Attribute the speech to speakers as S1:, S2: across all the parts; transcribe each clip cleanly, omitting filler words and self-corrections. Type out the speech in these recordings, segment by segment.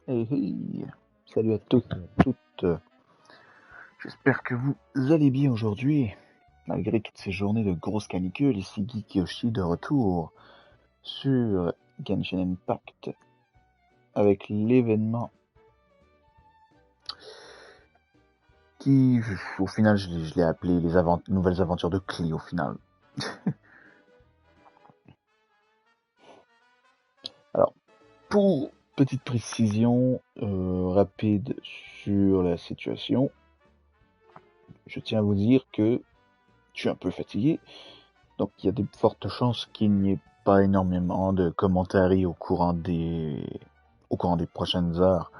S1: Hey, hey. Salut à tous et à toutes. J'espère que vous allez bien aujourd'hui. Malgré toutes ces journées de grosses canicules, ici GeekYoshii de retour sur Genshin Impact avec l'événement qui, au final, je l'ai appelé les nouvelles aventures de KLEE au final. Alors, pour petite précision rapide sur la situation, je tiens à vous dire que je suis un peu fatigué, donc il y a de fortes chances qu'il n'y ait pas énormément de commentaires au courant des prochaines heures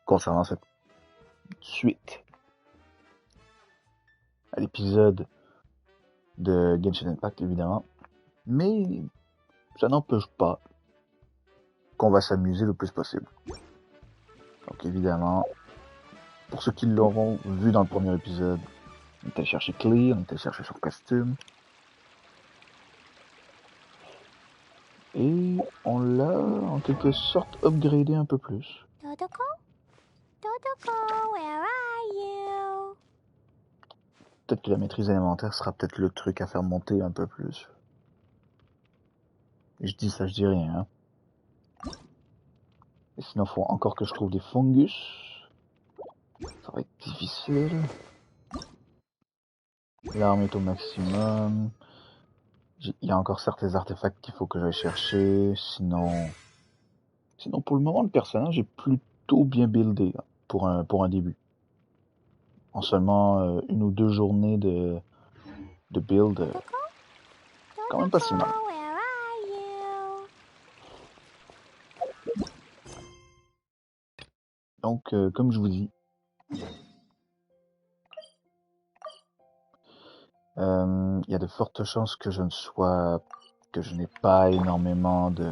S1: concernant cette suite à l'épisode de Genshin Impact évidemment, mais ça n'empêche pas qu'on va s'amuser le plus possible. Donc évidemment, pour ceux qui l'auront vu dans le premier épisode, on était chercher KLEE, on était chercher son costume, et on l'a en quelque sorte upgradé un peu plus.
S2: Todoko? Todoko, where are you?
S1: Peut-être que la maîtrise élémentaire sera peut-être le truc à faire monter un peu plus. Et je dis ça, je dis rien. Hein. Et sinon, faut encore que je trouve des fungus. Ça va être difficile. L'arme est au maximum. Il y a encore certains artefacts qu'il faut que j'aille chercher. Sinon, pour le moment, le personnage est plutôt bien buildé pour un début. En seulement 1 ou 2 journées de build, quand même pas si mal.
S2: Where are you?
S1: Donc, comme je vous dis, il y a de fortes chances que je n'ai pas énormément de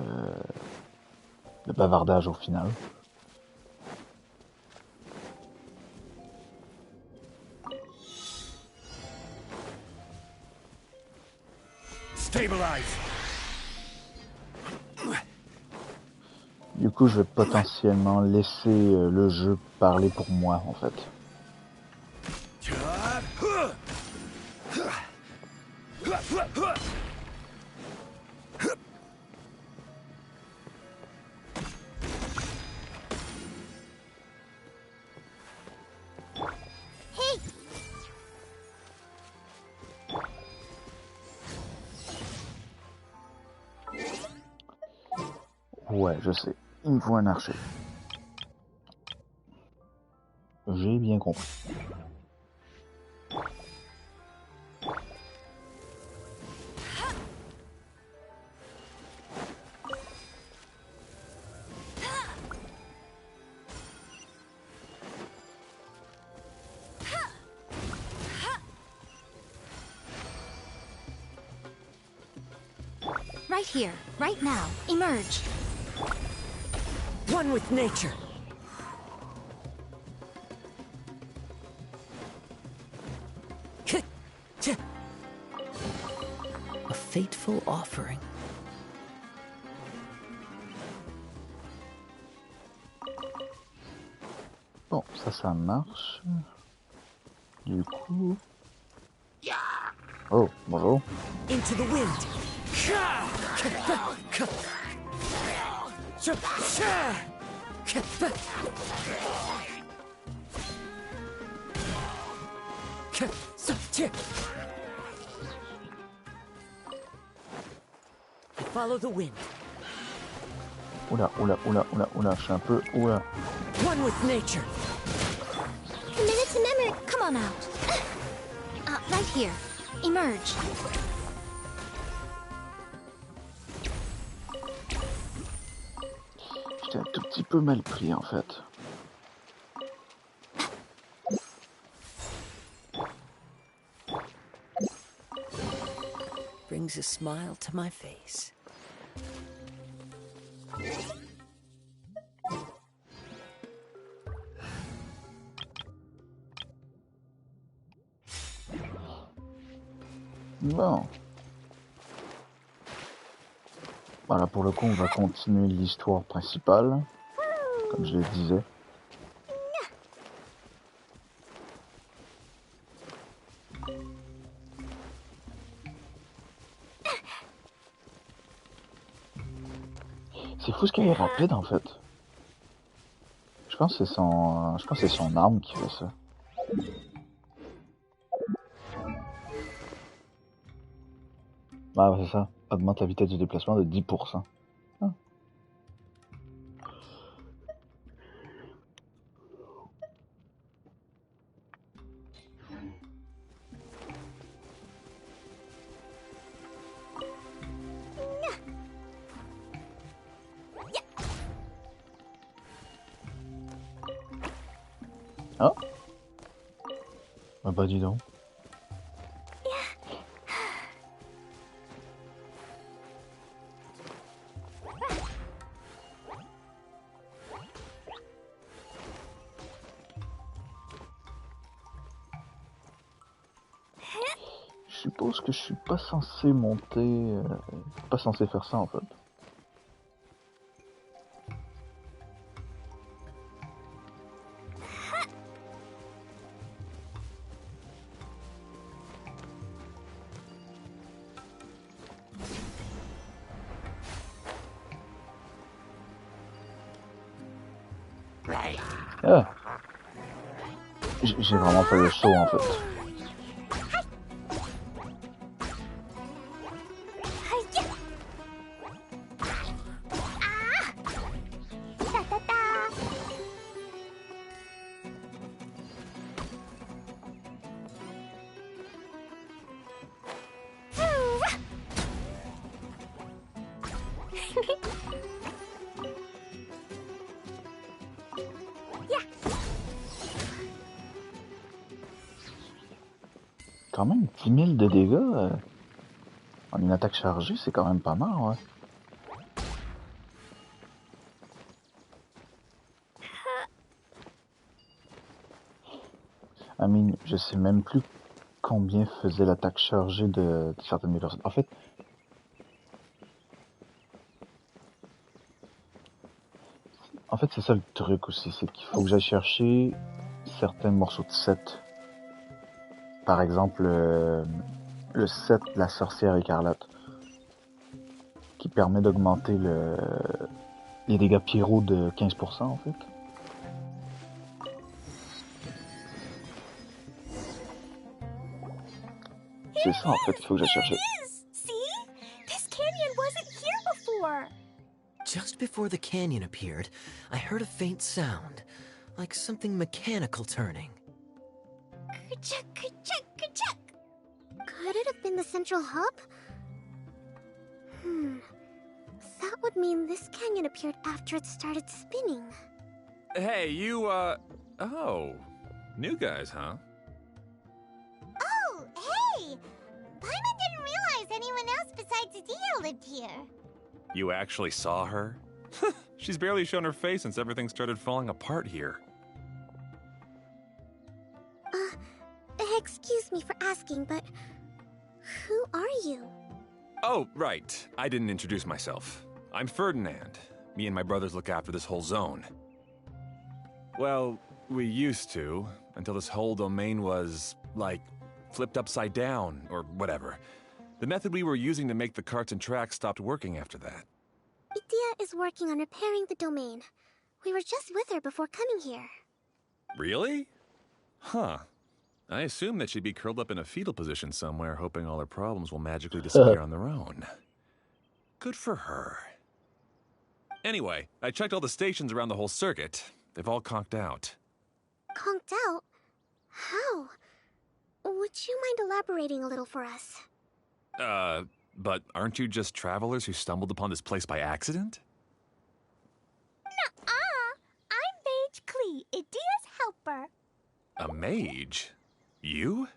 S1: bavardage au final.
S3: Stabilize.
S1: Du coup, je vais potentiellement laisser le jeu parler pour moi, en fait. Ouais, je sais. Il me faut un archer. J'ai bien compris.
S2: Right here, right now. Emerge.
S4: One with nature. A fateful offering.
S1: Bon, ça marche. Du coup... Oh, bonjour.
S4: Into the wind. Follow the wind.
S1: Oula, je suis un peu... Oula.
S4: One with nature.
S2: Committed to memory. Come on out. Right here. Emerge.
S1: J'étais un tout petit peu mal pris, en fait.
S4: Brings a smile to my face.
S1: Bon. Voilà, pour le coup, on va continuer l'histoire principale, comme je le disais. C'est fou ce qu'elle est rapide en fait. Je pense que c'est son arme qui fait ça. Ah ouais, c'est ça. Augmente la vitesse du déplacement de 10%. Ah. Ah. Ah bah dis donc. Je suppose que je suis pas censé monter... pas censé faire ça en fait. Ah. J'ai vraiment fait le saut en fait. Quand même 10 000 de dégâts en une attaque chargée, c'est quand même pas mal, ouais. I mean, je sais même plus combien faisait l'attaque chargée de certaines personnes. En fait, c'est ça le truc aussi, c'est qu'il faut que j'aille chercher certains morceaux de set. Par exemple, le set de la sorcière écarlate, qui permet d'augmenter les dégâts pyro de 15% en fait. C'est ça en fait qu'il faut que j'aille chercher.
S2: See? This canyon wasn't here before.
S4: Just before the canyon appeared, I heard a faint sound, like something mechanical turning.
S2: Ka-chuck, ka-chuck, ka-chuck. Could it have been the central hub? That would mean this canyon appeared after it started spinning.
S3: Hey, you, oh. New guys, huh?
S2: Oh, hey! Paimon didn't realize anyone else besides Adia lived here.
S3: You actually saw her? She's barely shown her face since everything started falling apart here.
S2: Excuse me for asking, but who are you?
S3: Oh, right. I didn't introduce myself. I'm Ferdinand. Me and my brothers look after this whole zone. Well, we used to, until this whole domain was, like, flipped upside down, or whatever. The method we were using to make the carts and tracks stopped working after that.
S2: Idia is working on repairing the domain. We were just with her before coming here.
S3: Really? Huh. I assume that she'd be curled up in a fetal position somewhere, hoping all her problems will magically disappear on their own. Good for her. Anyway, I checked all the stations around the whole circuit. They've all conked out.
S2: Conked out? How? Would you mind elaborating a little for us?
S3: But aren't you just travelers who stumbled upon this place by accident?
S2: Nuh-uh! I'm Mage KLEE, Idia's helper.
S3: A mage? You?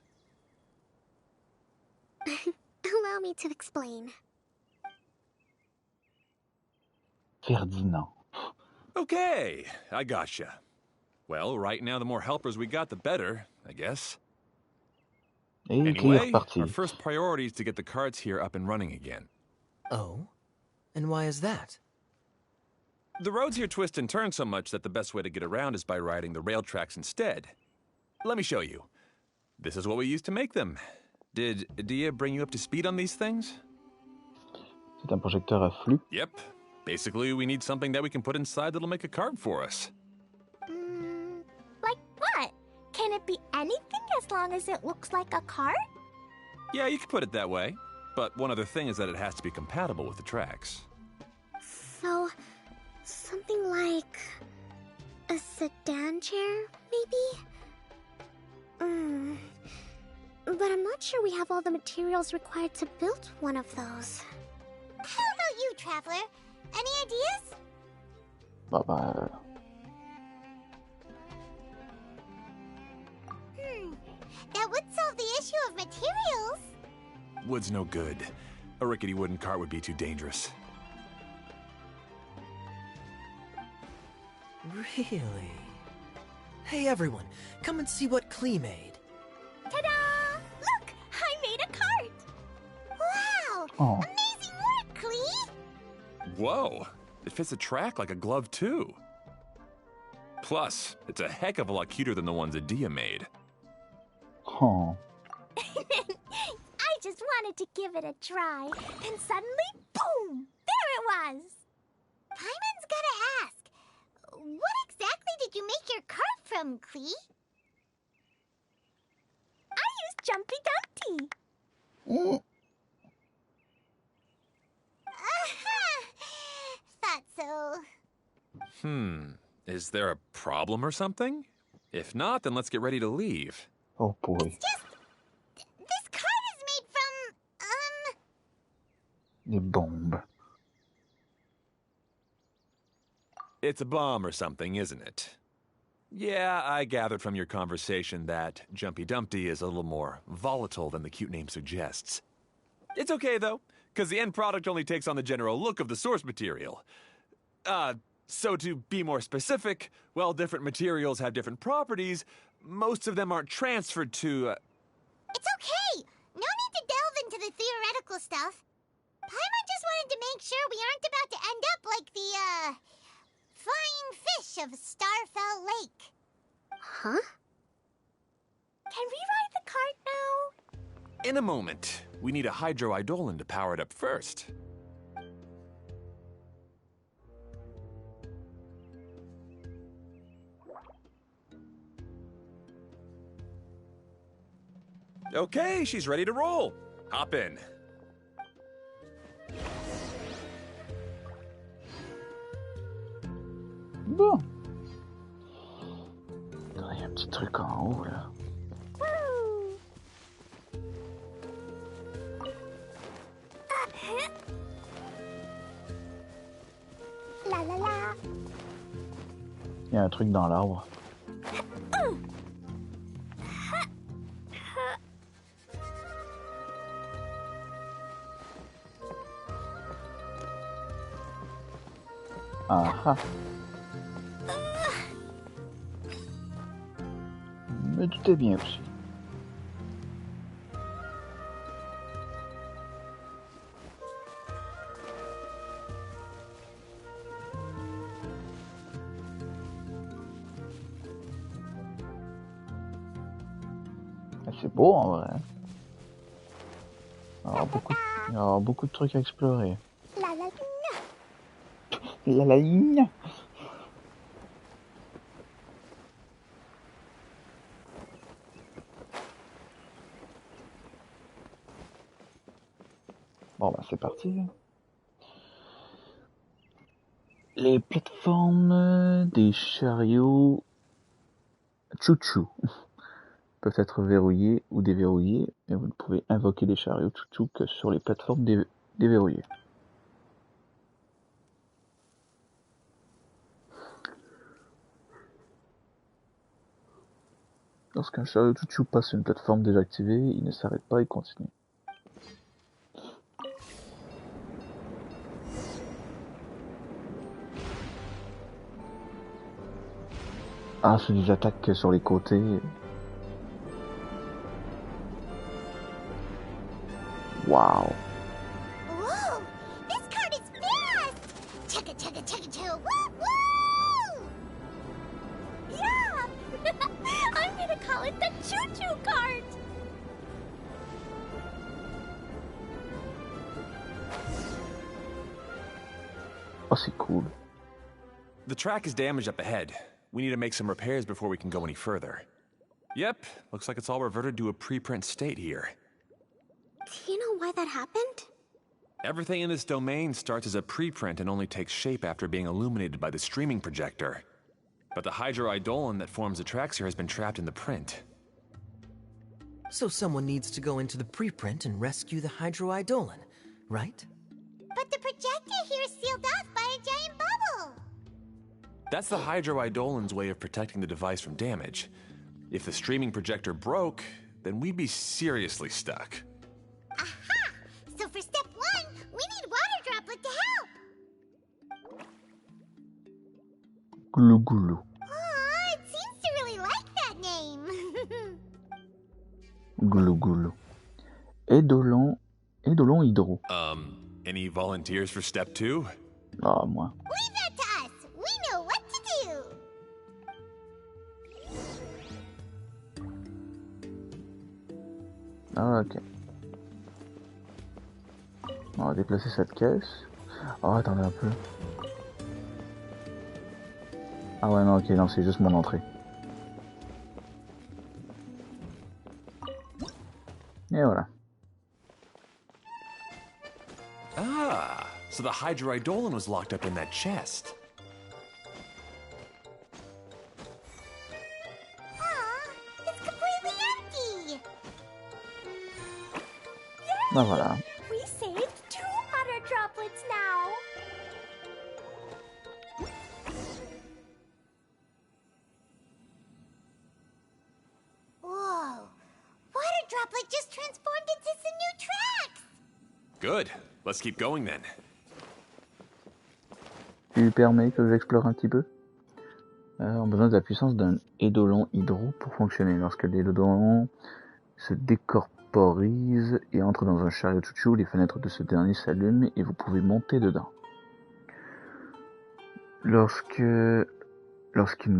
S2: Allow me to explain.
S1: Ferdinand.
S3: Okay, I gotcha. Well, right now the more helpers we got, the better, I guess.
S1: Et KLEE est
S3: Anyway,
S1: reparti.
S3: our first priority is to get the carts here up and running again.
S4: Oh? And why is that?
S3: The roads here twist and turn so much that the best way to get around is by riding the rail tracks instead. Let me show you. This is what we used to make them. Did Dia bring you up to speed on these things?
S1: C'est un projecteur à flux.
S3: Yep. Basically, we need something that we can put inside that'll make a card for us.
S2: Like what? Can it be anything as long as it looks like a card?
S3: Yeah, you could put it that way. But one other thing is that it has to be compatible with the tracks.
S2: So, something like a sedan chair, maybe? But I'm not sure we have all the materials required to build one of those. How about you, Traveler? Any ideas? That would solve the issue of materials.
S3: Wood's no good. A rickety wooden cart would be too dangerous.
S4: Really? Hey everyone, come and see what KLEE made.
S2: Ta-da! Look! I made a cart! Wow!
S1: Oh.
S2: Amazing work, KLEE!
S3: Whoa! It fits a track like a glove, too. Plus, it's a heck of a lot cuter than the ones that Dia made.
S1: Oh.
S2: I just wanted to give it a try, and suddenly, boom! There it was! Paimon's gotta ask, what exactly did you make your cart from, KLEE? I used Jumpy Dumpty. Thought so.
S3: Is there a problem or something? If not, then let's get ready to leave.
S1: Oh boy.
S2: It's just, this cart is made from,
S1: Les bombes.
S3: It's a bomb or something, isn't it? Yeah, I gathered from your conversation that Jumpy Dumpty is a little more volatile than the cute name suggests. It's okay, though, because the end product only takes on the general look of the source material. So to be more specific, while different materials have different properties, most of them aren't transferred to,
S2: It's okay! No need to delve into the theoretical stuff. Paimon just wanted to make sure we aren't about to end up like the, flying fish of Starfell Lake. Huh? Can we ride the cart now?
S3: In a moment. We need a hydroidolin to power it up first. Okay, she's ready to roll. Hop in.
S1: Bon. Il y a un petit truc en haut là.
S2: Woo! La la la.
S1: Il y a un truc dans l'arbre. Ah ah. Me doutais bien aussi. C'est beau en vrai. Il y aura beaucoup de trucs à explorer.
S2: La la la.
S1: La ligne. Bon bah c'est parti. Les plateformes des chariots chouchou peuvent être verrouillées ou déverrouillées, mais vous ne pouvez invoquer les chariots chouchou que sur les plateformes déverrouillées. Lorsqu'un chariot chouchou passe une plateforme déjà activée, il ne s'arrête pas et continue. Ah, c'est des attaques sur les côtés. Wow.
S2: Whoa! This cart is very
S1: Oh, c'est cool.
S3: The track is damaged up ahead. We need to make some repairs before we can go any further. Yep, looks like it's all reverted to a preprint state here.
S2: Do you know why that happened?
S3: Everything in this domain starts as a preprint and only takes shape after being illuminated by the streaming projector. But the hydroidolin that forms the tracks here has been trapped in the print.
S4: So someone needs to go into the preprint and rescue the hydroidolin, right?
S2: But the projector here is sealed off by a giant bubble.
S3: That's the hydroidolin's way of protecting the device from damage. If the streaming projector broke, then we'd be seriously stuck.
S2: Aha! So for step 1, we need water droplet to help.
S1: Glou glou.
S2: Aw, it seems to really like that name.
S1: Glou glou. Eidolon hydro.
S3: Any volunteers for step 2?
S1: Ah, moi.
S2: Leave that to us. We know what to do.
S1: Ah, ok. On va déplacer cette caisse. Oh, attendez un peu. Ah ouais, non, ok, non, c'est juste mon entrée. Et voilà.
S3: Ah, so the hydroidolin was locked up in that chest.
S2: Aw, it's completely empty.
S1: Ben voilà.
S2: We saved 2 water droplets now. Whoa, water droplet just transformed into some new tracks.
S3: Good. Let's keep going then.
S1: Tu permets que j'explore un petit peu? On a besoin de la puissance d'un édolon hydro pour fonctionner. Lorsque l'édolon se décorporise et entre dans un chariot chouchou, les fenêtres de ce dernier s'allument et vous pouvez monter dedans. Lorsqu'une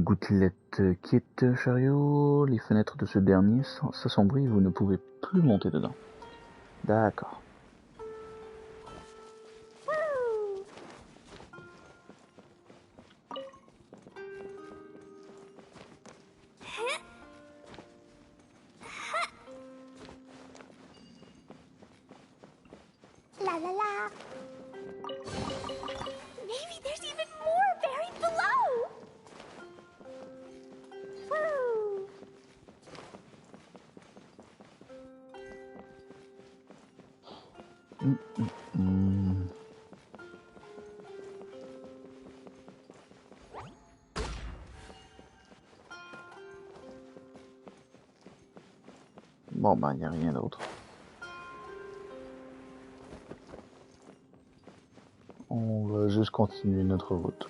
S1: gouttelette quitte le chariot, les fenêtres de ce dernier s'assombrissent et vous ne pouvez plus monter dedans. D'accord.
S2: La la la. Maybe there's even more buried below. Woo.
S1: Bon, ben, il n'y a rien d'autre. On va juste continuer notre route.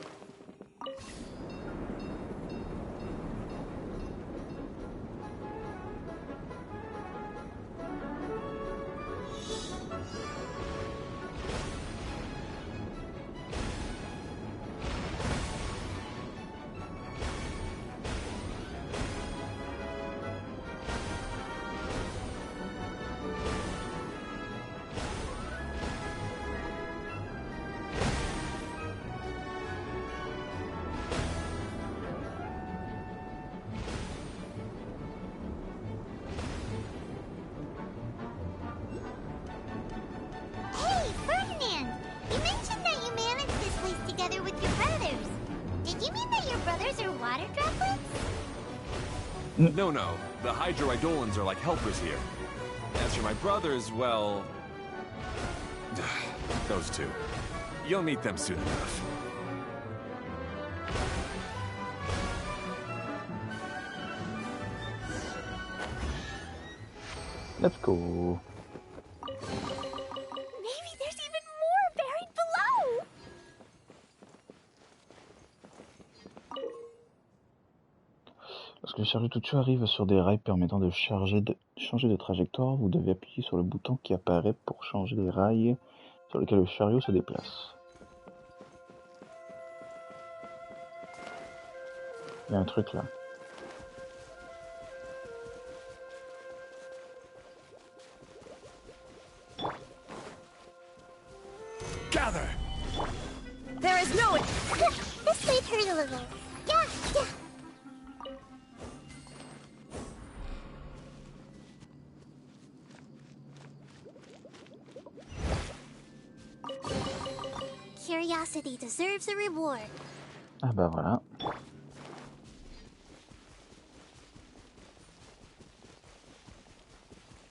S2: Hey, Ferdinand! You mentioned that you managed this place together with your brothers. Did you mean that your brothers are water droplets?
S3: No, the hydroidolins are like helpers here. As for my brothers, well... those two. You'll meet them soon enough.
S1: Let's go.
S2: Maybe there's even more buried below.
S1: Lorsque le chariot tout arrive sur des rails permettant de changer de trajectoire, vous devez appuyer sur le bouton qui apparaît pour changer les rails sur lesquels le chariot se déplace. Il y a un truc là.
S3: Gather!
S5: There is no...
S2: This might hurt a little. Yeah, yeah. Curiosity deserves a reward.
S1: Ah bah voilà.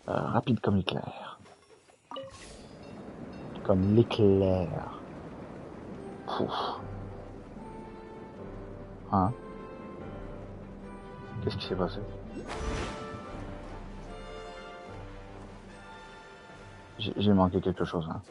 S1: Rapide comme l'éclair. Comme l'éclair. Pouf. Hein? Qu'est-ce qui s'est passé? J'ai manqué quelque chose, hein.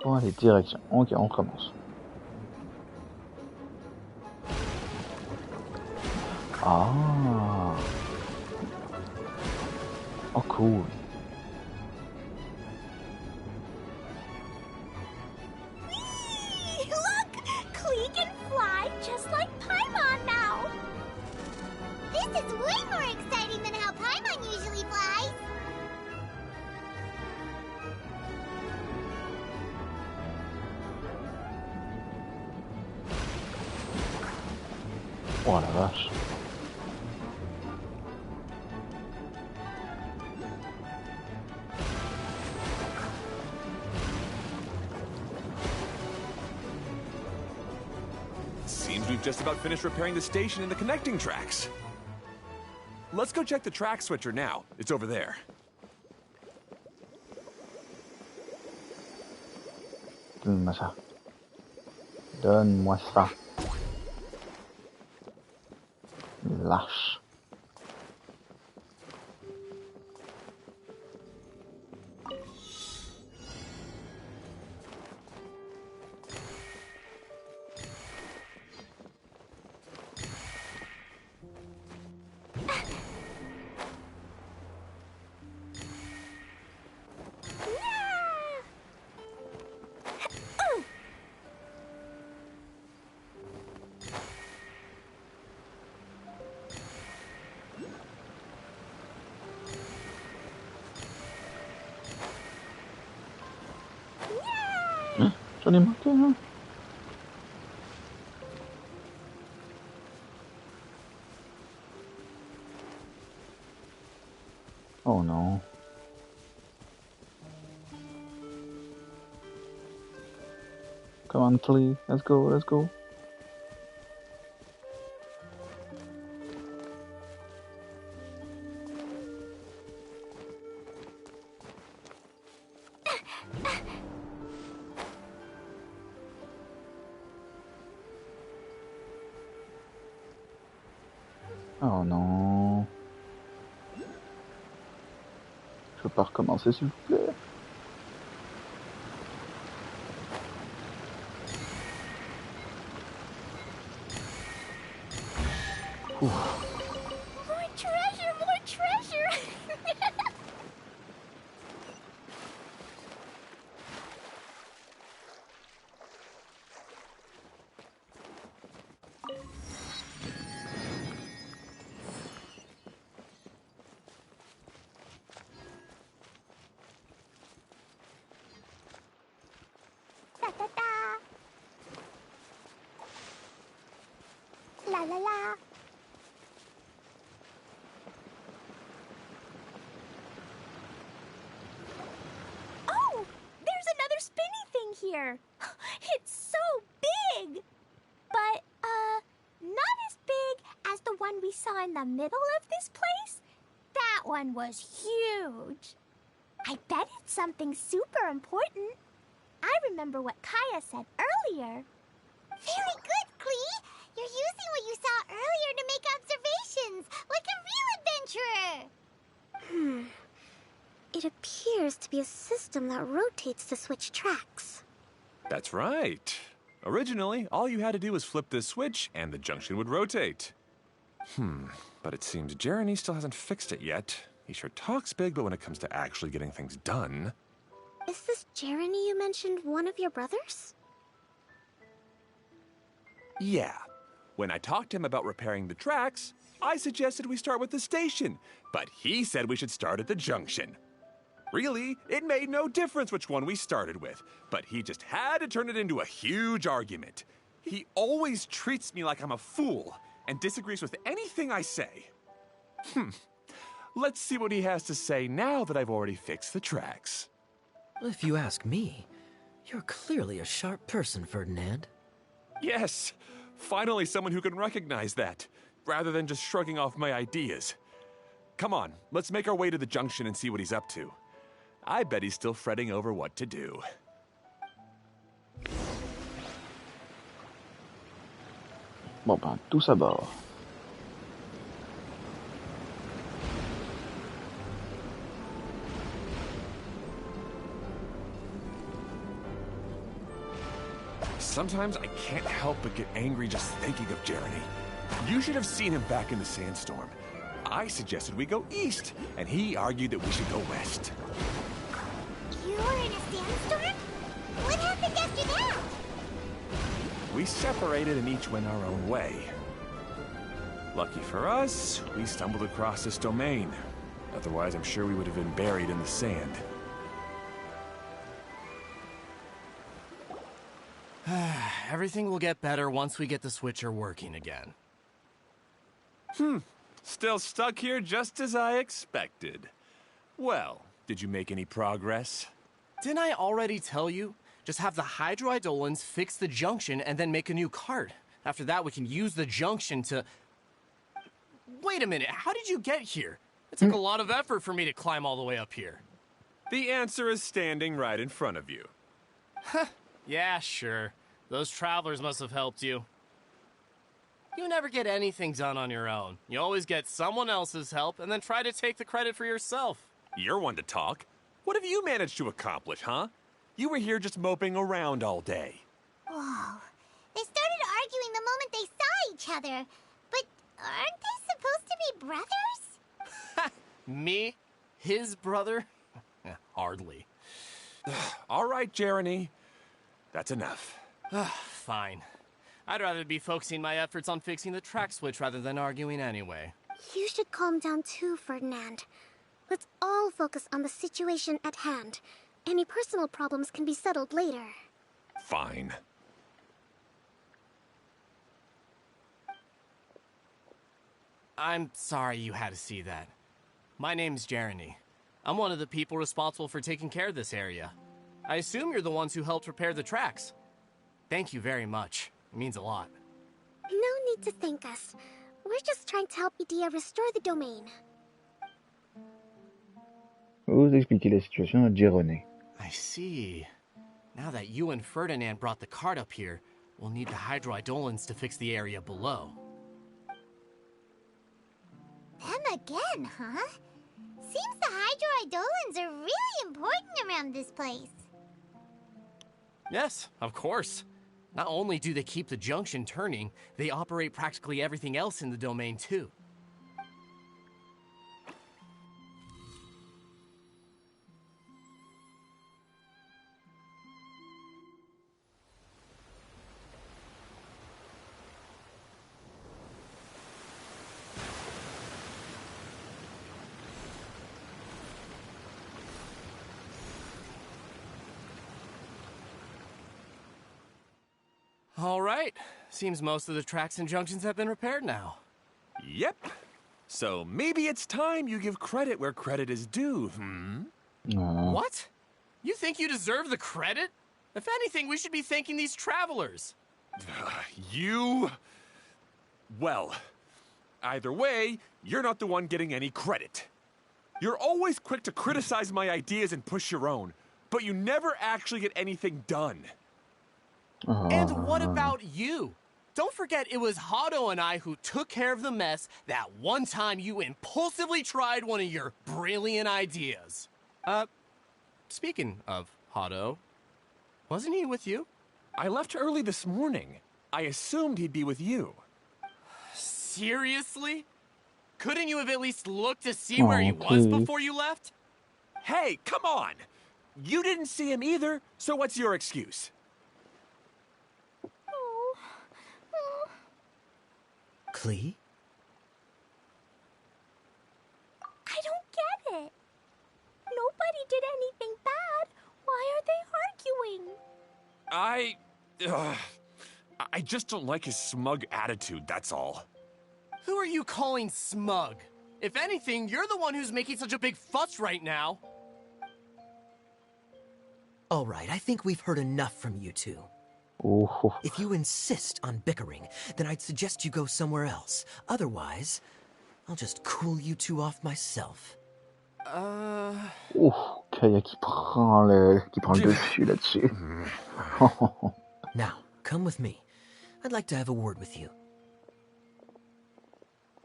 S1: Bon allez, direction. Ok, on recommence. Ah. Oh cool.
S2: Look! KLEE can fly just like Paimon now! This is way more exciting than how Paimon usually flies!
S1: Oh la vache.
S3: Seems we've just about finished repairing the station and the connecting tracks. Let's go check the track switcher now. It's over there.
S1: Donne-moi ça. Donne-moi ça. Lâche. J'en ai manqué un. Oh non. Come on, KLEE. Let's go, let's go. Oh non. Je peux pas recommencer s'il vous plaît. Ouf.
S2: More treasure, more treasure! Da da da! La la la!
S5: Oh! There's another spinny thing here. It's so big! But, not as big as the one we saw in the middle of this place. That one was huge. I bet it's something super important. I remember what Kaya said earlier.
S2: Very good, KLEE! You're using what you saw earlier to make observations, like a real adventurer! It appears to be a system that rotates to switch tracks.
S3: That's right. Originally, all you had to do was flip this switch and the junction would rotate. But it seems Jeremy still hasn't fixed it yet. He sure talks big, but when it comes to actually getting things done...
S2: Is this Jeremy you mentioned one of your brothers?
S3: Yeah. When I talked to him about repairing the tracks, I suggested we start with the station, but he said we should start at the junction. Really, it made no difference which one we started with, but he just had to turn it into a huge argument. He always treats me like I'm a fool and disagrees with anything I say. Let's see what he has to say now that I've already fixed the tracks.
S4: If you ask me, you're clearly a sharp person, Ferdinand.
S3: Yes, finally someone who can recognize that, rather than just shrugging off my ideas. Come on, let's make our way to the junction and see what he's up to. I bet he's still fretting over what to do.
S1: Bon ben, tous à bord.
S3: Sometimes I can't help but get angry just thinking of Jeremy. You should have seen him back in the sandstorm. I suggested we go east, and he argued that we should go west.
S2: You were in a sandstorm? What happened after that?
S3: We separated and each went our own way. Lucky for us, we stumbled across this domain. Otherwise, I'm sure we would have been buried in the sand.
S6: Everything will get better once we get the switcher working again.
S3: Still stuck here just as I expected. Well, did you make any progress?
S6: Didn't I already tell you? Just have the hydroidolins fix the junction and then make a new cart. After that, we can use the junction to... Wait a minute, how did you get here? It took a lot of effort for me to climb all the way up here.
S3: The answer is standing right in front of you.
S6: Yeah, sure. Those travelers must have helped you. You never get anything done on your own. You always get someone else's help and then try to take the credit for yourself.
S3: You're one to talk. What have you managed to accomplish, huh? You were here just moping around all day.
S2: Whoa. They started arguing the moment they saw each other. But aren't they supposed to be brothers?
S6: Me? His brother? Hardly.
S3: All right, Jeremy. That's enough.
S6: Fine. I'd rather be focusing my efforts on fixing the track switch rather than arguing anyway.
S7: You should calm down too, Ferdinand. Let's all focus on the situation at hand. Any personal problems can be settled later.
S3: Fine.
S6: I'm sorry you had to see that. My name's Jeremy. I'm one of the people responsible for taking care of this area. I assume you're the ones who helped repair the tracks. Thank you very much. It means a lot.
S7: No need to thank us. We're just trying to help Idea restore the domain.
S1: Vous expliquez la situation à Jeremy.
S6: I see. Now that you and Ferdinand brought the cart up here, we'll need the hydroidolins to fix the area below.
S2: Them again, huh? Seems the hydroidolins are really important around this place.
S6: Yes, of course. Not only do they keep the junction turning, they operate practically everything else in the domain too. All right. Seems most of the tracks and junctions have been repaired now.
S3: Yep. So maybe it's time you give credit where credit is due,
S6: What? You think you deserve the credit? If anything, we should be thanking these travelers.
S3: You... Well, either way, you're not the one getting any credit. You're always quick to criticize my ideas and push your own, but you never actually get anything done.
S6: And what about you? Don't forget it was Hado and I who took care of the mess that one time you impulsively tried one of your brilliant ideas. Speaking of Hado, wasn't he with you?
S3: I left early this morning. I assumed he'd be with you.
S6: Seriously? Couldn't you have at least looked to see where he was before you left?
S3: Hey, come on! You didn't see him either, so what's your excuse?
S4: KLEE?
S5: I don't get it. Nobody did anything bad. Why are they arguing?
S3: I just don't like his smug attitude, that's all.
S6: Who are you calling smug? If anything, you're the one who's making such a big fuss right now.
S4: All right, I think we've heard enough from you two.
S1: Oh,
S4: If you insist on bickering, then I'd suggest you go somewhere else. Otherwise, I'll just cool you two off myself.
S1: oh, Kaya qui prend le dessus là-dessus.
S4: Now, come with me. I'd like to have a word with you.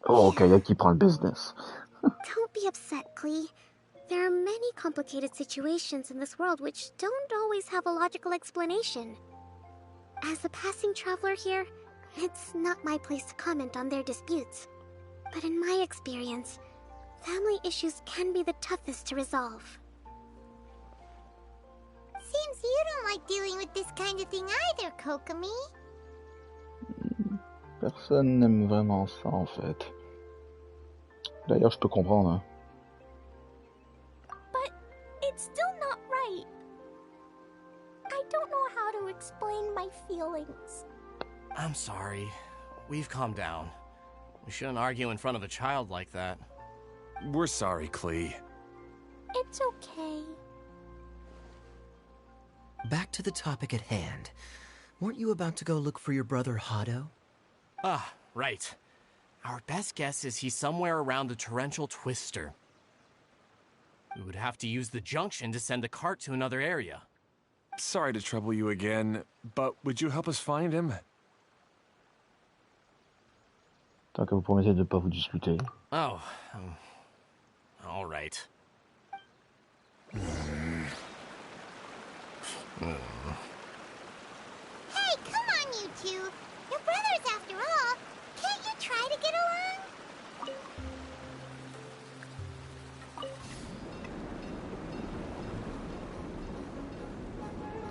S1: Oh, Kaya qui prend le business.
S7: Don't be upset, KLEE. There are many complicated situations in this world which don't always have a logical explanation. As a passing traveler here, it's not my place to comment on their disputes. But in my experience, family issues can be the toughest to resolve.
S2: Seems you don't like dealing with this kind of thing either, Kokomi.
S1: Personne n'aime vraiment ça en fait. D'ailleurs, je peux comprendre. Hein.
S5: But it's still not right. I don't know how to explain my feelings.
S6: I'm sorry. We've calmed down. We shouldn't argue in front of a child like that.
S3: We're sorry, KLEE.
S5: It's okay.
S4: Back to the topic at hand. Weren't you about to go look for your brother Hado?
S6: Ah, right. Our best guess is he's somewhere around the torrential twister. We would have to use the junction to send the cart to another area.
S3: Sorry to trouble you again, but would you help us find him?
S1: Tant que vous promettez de ne pas vous disputer.
S6: Oh, all right.
S2: Hey, come on, you two. You're brothers after all. Can't you try to get along?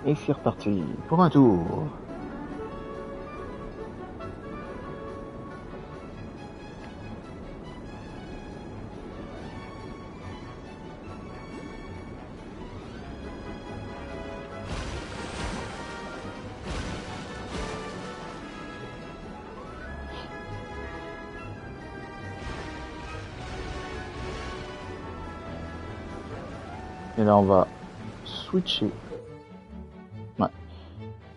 S1: Et c'est reparti pour un tour. Et là, on va switcher. Ouais.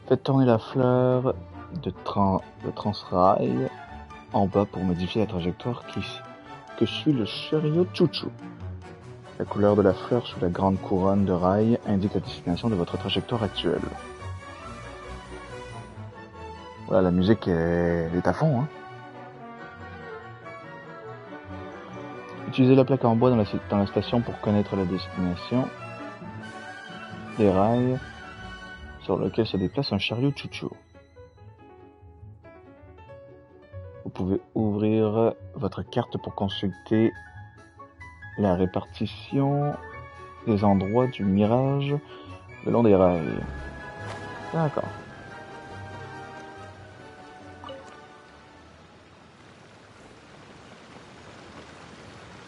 S1: Faites tourner la fleur de transrail en bas pour modifier la trajectoire que suit le chariot chouchou. La couleur de la fleur sous la grande couronne de rail indique la destination de votre trajectoire actuelle. Voilà, la musique elle est à fond, hein. Utilisez la plaque en bois dans la station pour connaître la destination des rails sur lequel se déplace un chariot chouchou. Vous pouvez ouvrir votre carte pour consulter la répartition des endroits du mirage le long des rails. D'accord.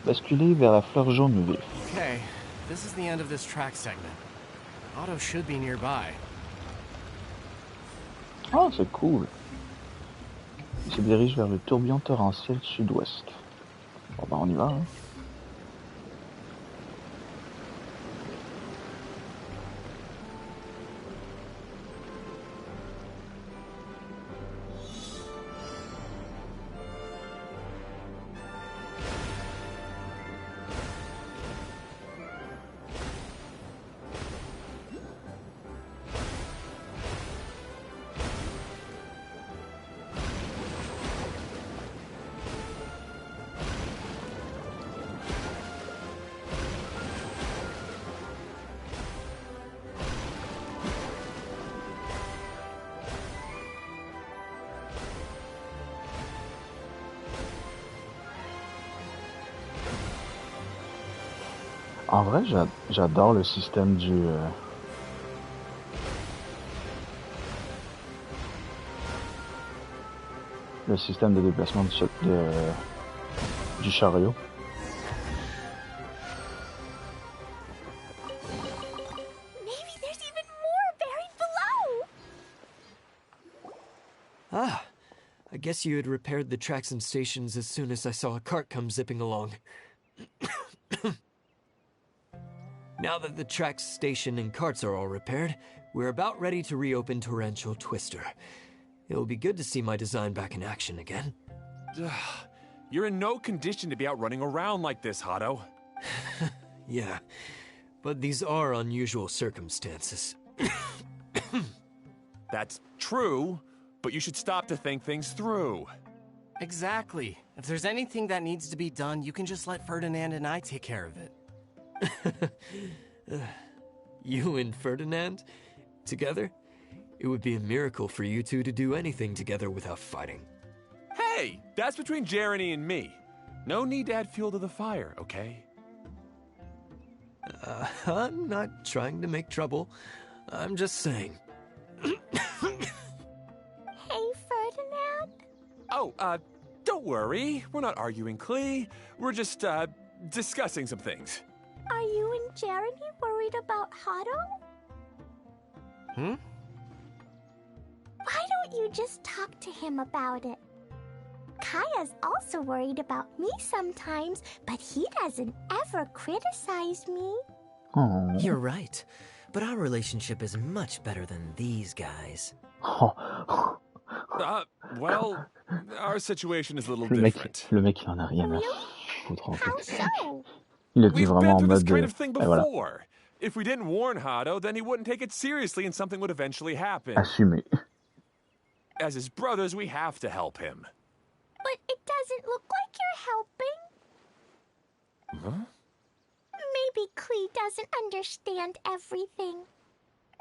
S1: Basculez vers la fleur jaune vif.
S6: Okay, this is the end of this track segment. Otto should be nearby.
S1: Oh, c'est cool. Il se dirige vers le tourbillon torrentiel sud-ouest. Bon, ben on y va, hein. En vrai, j'adore le système le système de déplacement du chariot.
S5: Maybe there's even more buried below.
S4: Ah, I guess you had repaired the tracks and stations as soon as I saw a cart come zipping along. Now that the tracks, station, and carts are all repaired, we're about ready to reopen Torrential Twister. It'll be good to see my design back in action again.
S3: You're in no condition to be out running around like this, Hado.
S4: Yeah, but these are unusual circumstances.
S3: That's true, but you should stop to think things through.
S6: Exactly. If there's anything that needs to be done, you can just let Ferdinand and I take care of it.
S4: You and Ferdinand? Together? It would be a miracle for you two to do anything together without fighting.
S3: Hey, that's between Jeremy and me. No need to add fuel to the fire, okay?
S4: I'm not trying to make trouble. I'm just saying.
S5: Hey, Ferdinand.
S3: Oh, don't worry. We're not arguing, KLEE. We're just, discussing some things.
S5: Are you and Jeremy worried about Hado?
S6: Hmm?
S5: Why don't you just talk to him about it? Kaya's also worried about me sometimes, but he doesn't ever criticize me.
S1: Oh.
S4: You're right, but our relationship is much better than these guys.
S3: Well, our situation is a little
S1: Le
S3: different.
S1: mec, il en a rien à foutre en
S5: How
S1: fait.
S5: so?
S1: Il a dit
S3: We've been
S1: vraiment en
S3: through this
S1: mode.
S3: kind of thing
S1: Et voilà,
S3: before. If we didn't warn Hado, then he wouldn't take it seriously and something would eventually happen.
S1: assumé.
S3: As his brothers, we have to help him.
S5: But it doesn't look like you're helping.
S3: Huh?
S5: Maybe KLEE doesn't understand everything.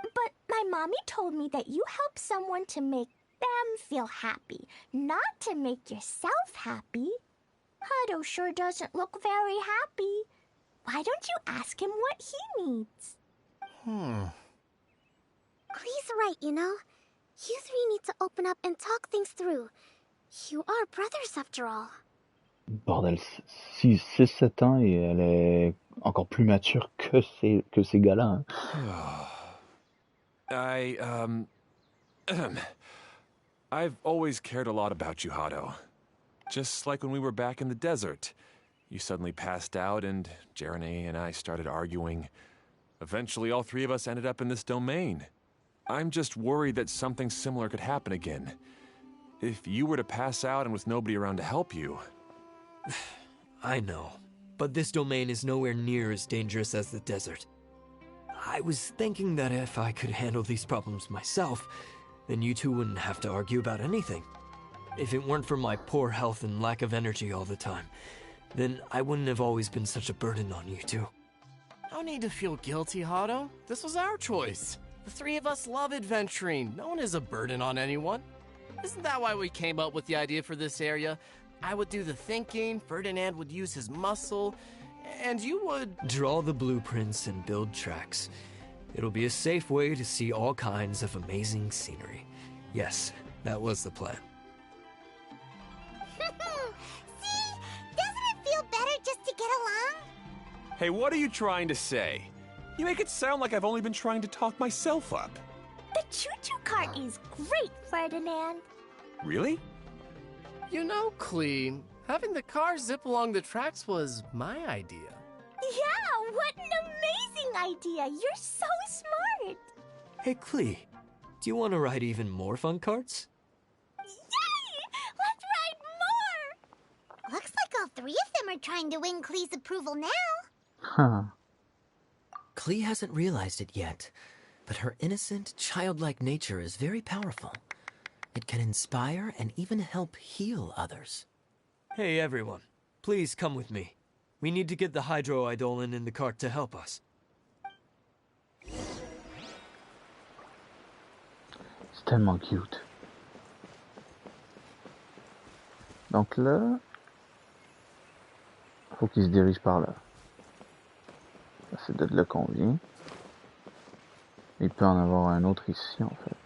S5: But my mommy told me that you help someone to make them feel happy, not to make yourself happy. Hado sure doesn't look very happy. Why don't you ask him what he needs?
S7: Klee's right, you know. You three need to open up and talk things through. You are brothers after all.
S1: Bordel, 6-7 ans et elle est encore plus mature que ces gars-là. Hein.
S3: I've always cared a lot about you, Hado. Just like when we were back in the desert. You suddenly passed out and Jeremy and I started arguing. Eventually, all three of us ended up in this domain. I'm just worried that something similar could happen again. If you were to pass out and with nobody around to help you...
S4: I know, but this domain is nowhere near as dangerous as the desert. I was thinking that if I could handle these problems myself, then you two wouldn't have to argue about anything. If it weren't for my poor health and lack of energy all the time, then I wouldn't have always been such a burden on you two.
S6: No need to feel guilty, Hado. This was our choice. The three of us love adventuring. No one is a burden on anyone. Isn't that why we came up with the idea for this area? I would do the thinking, Ferdinand would use his muscle, and you would...
S4: Draw the blueprints and build tracks. It'll be a safe way to see all kinds of amazing scenery. Yes, that was the plan.
S2: See? Doesn't it feel better just to get along?
S3: Hey, what are you trying to say? You make it sound like I've only been trying to talk myself up.
S5: The choo-choo cart is great, Ferdinand.
S3: Really?
S6: You know, KLEE, having the car zip along the tracks was my idea.
S5: Yeah, what an amazing idea. You're so smart.
S4: Hey, KLEE, do you want to ride even more fun carts?
S5: Yay! Let's ride more!
S2: Looks like all three of them are trying to win KLEE's approval now.
S1: Huh.
S4: KLEE hasn't realized it yet, but her innocent, childlike nature is very powerful. It can inspire and even help heal others. Hey, everyone. Please come with me. We need to get the hydroidolin in the cart to help us.
S1: C'est tellement cute. Donc là, faut qu'il se dirige par là. C'est de là qu'on vient. Il peut en avoir un autre ici en fait.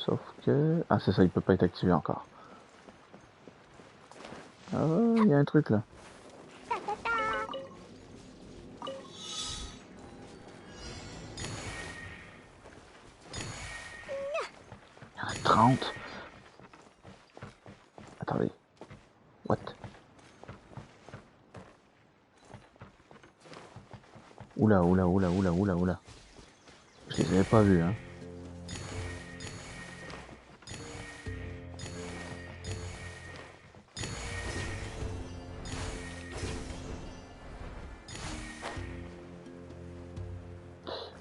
S1: Sauf que... Ah, c'est ça, il peut pas être activé encore. Oh, il y a un truc là. Il y en a 30. Attendez. What? Oula, oula, oula, oula, oula, oula. Je les avais pas vus, hein.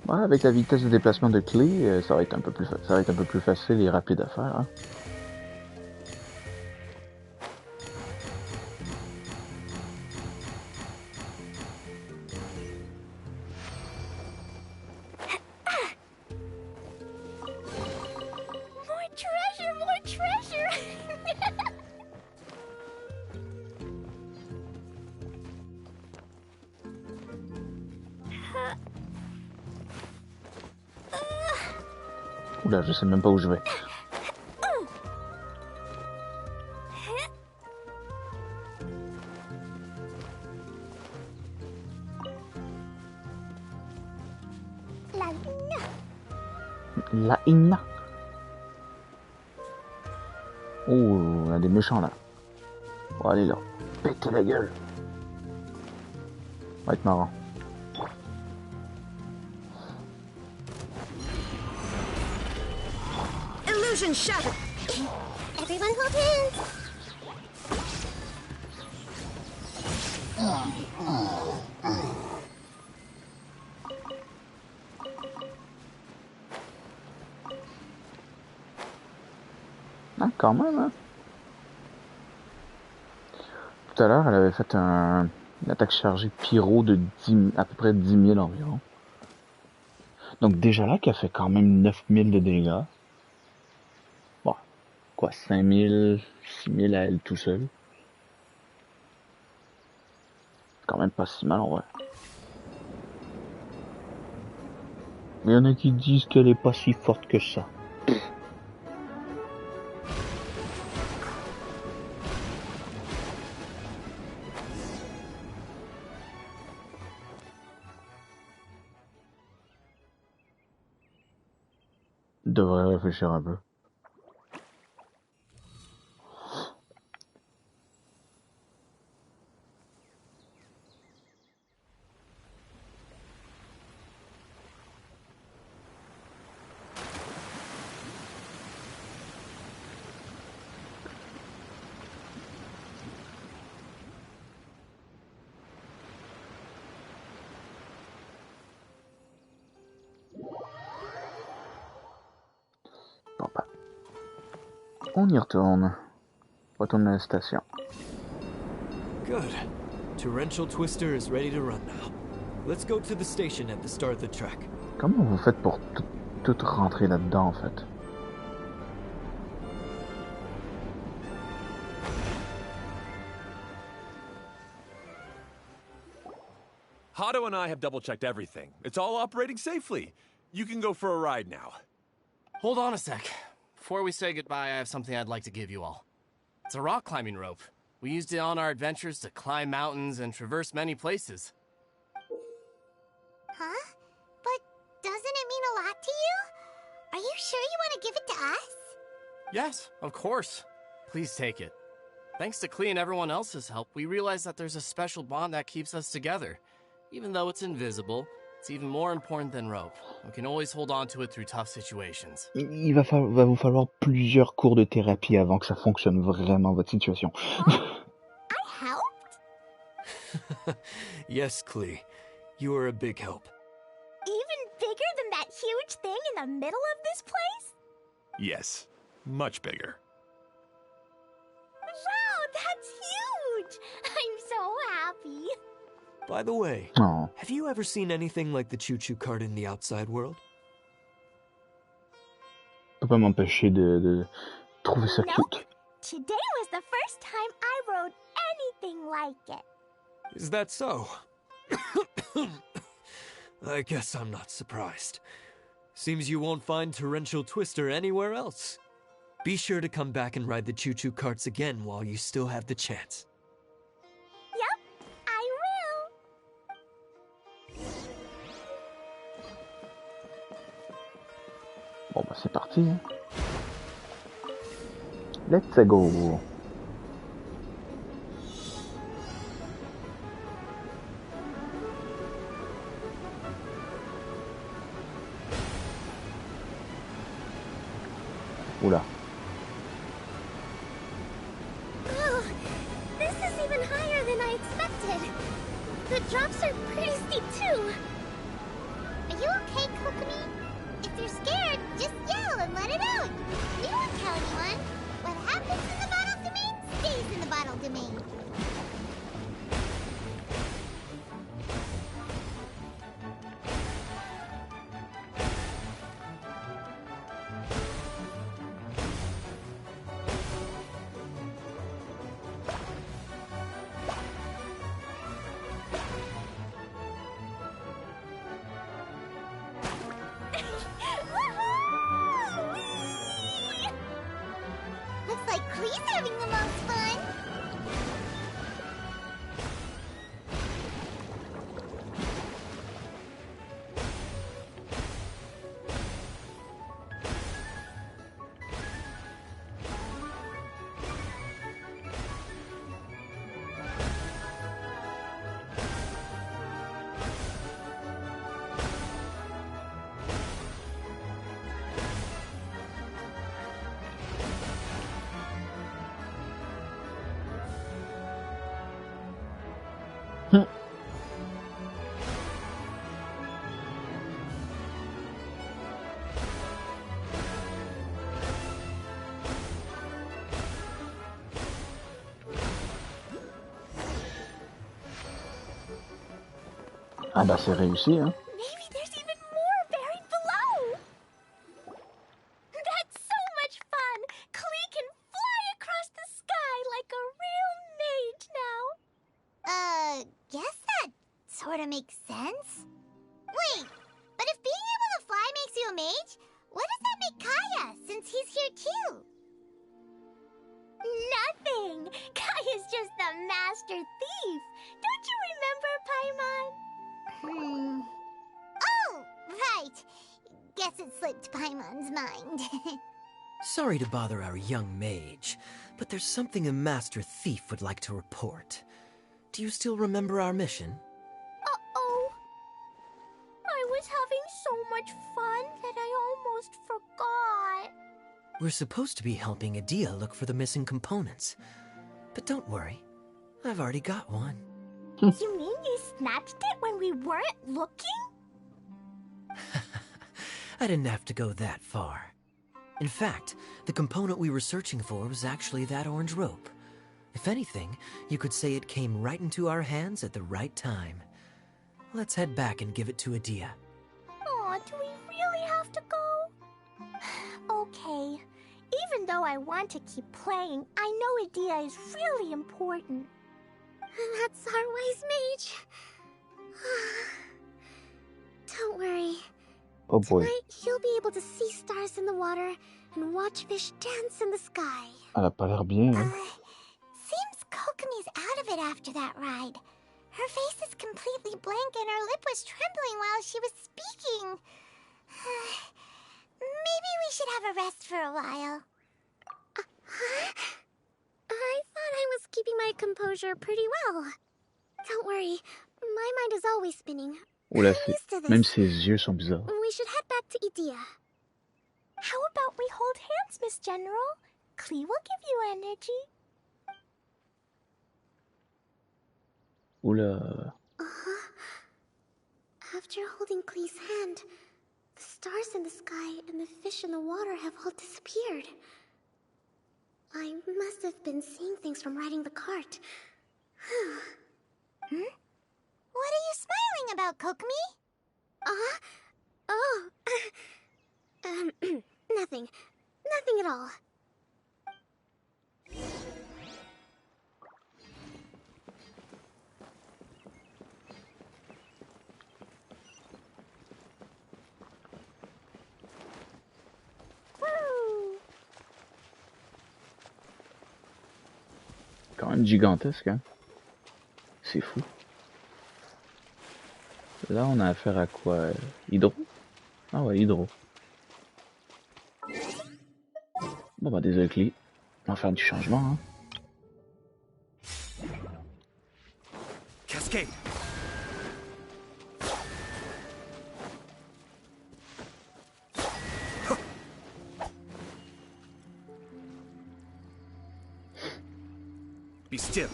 S1: Ouais, avec la vitesse de déplacement de KLEE, ça va être un peu plus facile et rapide à faire, hein.
S5: More treasure!
S1: Oula, je sais même pas où je vais. La Inna. Oh, on a des méchants là. Oh, allez là, pétez la gueule. Ça va être marrant.
S2: Illusion shattered. Everyone hold hands.
S1: Ah, quand même, hein. Tout à l'heure, elle avait fait une attaque chargée pyro de à peu près 10 000 environ. Donc déjà là, qu'elle fait quand même 9 000 de dégâts. Bon, quoi, 5 000, 6 000 à elle tout seul. C'est quand même pas si mal en vrai. Mais il y en a qui disent qu'elle est pas si forte que ça. Devrait réfléchir un peu. Bon bah, on y retourne. Retourne à la station.
S4: Good. Torrential Twister is ready to run now. Let's go to the station at the start of the track.
S1: Comment vous faites pour tout rentrer là-dedans en fait?
S3: Hado and I have double-checked everything. It's all operating safely. You can go for a ride now.
S6: Hold on a sec. Before we say goodbye, I have something I'd like to give you all. It's a rock climbing rope. We used it on our adventures to climb mountains and traverse many places.
S2: Huh? But doesn't it mean a lot to you? Are you sure you want to give it to us?
S6: Yes, of course. Please take it. Thanks to KLEE and everyone else's help, we realized that there's a special bond that keeps us together. Even though it's invisible, it's even more important than rope. We can always hold on to it through tough situations.
S1: Il va vous falloir plusieurs cours de thérapie avant que ça fonctionne vraiment votre situation.
S2: Huh? I helped?
S4: Yes, KLEE. You are a big help.
S5: Even bigger than that huge thing in the middle of this place?
S3: Yes, much bigger.
S5: Wow, that's huge! I'm so happy.
S4: By the way,
S1: Oh.
S4: have you ever seen anything like the choo-choo cart in the outside world?
S1: Je peux pas m'empêcher de trouver ça
S5: Nope.
S1: cute.
S5: Today was the first time I rode anything like it.
S4: Is that so? I guess I'm not surprised. Seems you won't find Torrential Twister anywhere else. Be sure to come back and ride the choo-choo carts again while you still have the chance.
S5: Yep, I will.
S1: Bon bah c'est parti. Let's go. Oula.
S7: Oh, this is even higher than I expected. The drops are pretty steep too.
S2: Are you okay, Kokomi? If you're scared, just yell and let it out. We won't tell anyone. What happens in the bottle domain stays in the bottle domain. Looks like Klee's having the most fun.
S1: Ah bah c'est réussi hein.
S5: Maybe there's even more buried below. That's so much fun. Klee can fly across the sky like a real mage now.
S2: Guess that sort of makes sense. Wait, but if being able to fly makes you a mage, what does that make Kaya, since he's here too?
S5: Nothing. Kaya's just the master thief. Don't you remember, Paimon?
S2: Oh, right. Guess it slipped Paimon's mind.
S8: Sorry to bother our young mage, but there's something a master thief would like to report. Do you still remember our mission?
S5: Uh-oh. I was having so much fun that I almost forgot.
S8: We're supposed to be helping Adia look for the missing components. But don't worry, I've already got one.
S5: You mean you snatched it when we weren't looking?
S8: I didn't have to go that far. In fact, the component we were searching for was actually that orange rope. If anything, you could say it came right into our hands at the right time. Let's head back and give it to Adia.
S5: Aw, do we really have to go? Okay. Even though I want to keep playing, I know Adia is really important.
S7: That's our wise mage. Don't worry.
S1: Oh boy.
S7: Tonight, he'll be able to see stars in the water and watch fish dance in the sky.
S1: Elle a pas l'air bien hein.
S2: Seems Kokomi's out of it after that ride. Her face is completely blank and her lip was trembling while she was speaking. Maybe we should have a rest for a while.
S7: I thought I was keeping my composure pretty well. Don't worry, my mind is always spinning.
S1: Oula,
S7: I'm used to this.
S1: même ses yeux sont bizarres.
S7: We should head back to Idia.
S5: How about we hold hands, Miss General? Klee will give you energy.
S1: Oula.
S7: After holding Klee's hand, the stars in the sky and the fish in the water have all disappeared. I must have been seeing things from riding the cart.
S2: What are you smiling about, Kokomi?
S7: Oh. Nothing. Nothing at all.
S1: quand même gigantesque, hein. C'est fou. Là, on a affaire à quoi? Hydro? Ah ouais, hydro. Bon bah désolé KLEE. On va faire du changement, hein.
S6: Cascade. Be still.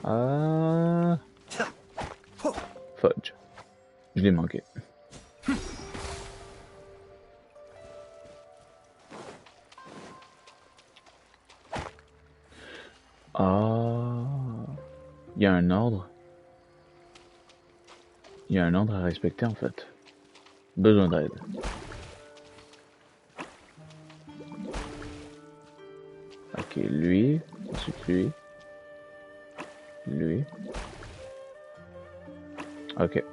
S1: Ah. Fudge. Je l'ai manqué. Ah. Il y a un ordre. Il y a un ordre à respecter en fait. Besoin d'aide. Ok, lui. Ensuite lui. Lui. Ok.